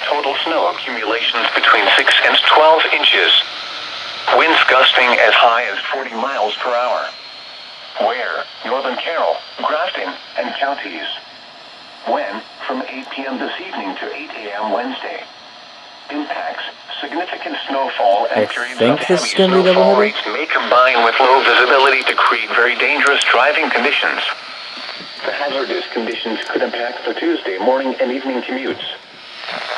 Total snow accumulations between 6 and 12 inches. Winds gusting as high as 40 miles per hour. Where? Northern Carroll, Grafton, and counties. When? From 8 p.m. this evening to 8 a.m. Wednesday. Impacts: significant snowfall and periods of heavy snowfall rates may combine with low visibility to create very dangerous driving conditions. The hazardous conditions could impact the Tuesday morning and evening commutes.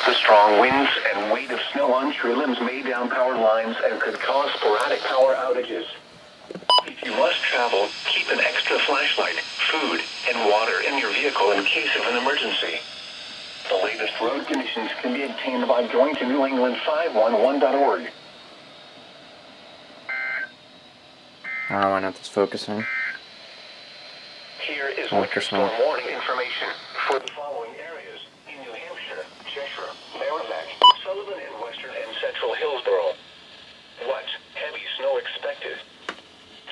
The strong winds and weight of snow on tree limbs may down power lines and could cause sporadic power outages. If you must travel, keep an extra flashlight, food, and water in your vehicle in case of an emergency. The latest road conditions can be obtained by going to newengland511.org. I don't know why not this focusing. Here is winter storm warning information for the following areas in New Hampshire, Cheshire, Merrimack, Sullivan, and western and central Hillsborough. What? Heavy snow expected.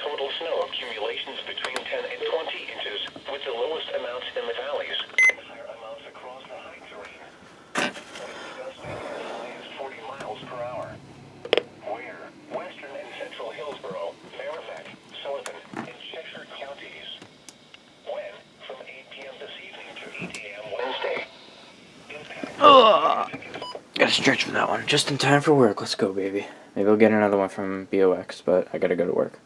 Total snow accumulations between 10 and 20 inches, with the lowest amounts in the valleys and higher amounts across the high terrain. Winds gusting as high as 40 miles per hour. Where? Western and central Hillsborough, Merrimack, Sullivan, and Cheshire counties. When? From 8 p.m. this evening to 8 a.m. Wednesday. Gotta stretch for that one. Just in time for work. Let's go, baby. Maybe I'll get another one from BOX, but I gotta go to work.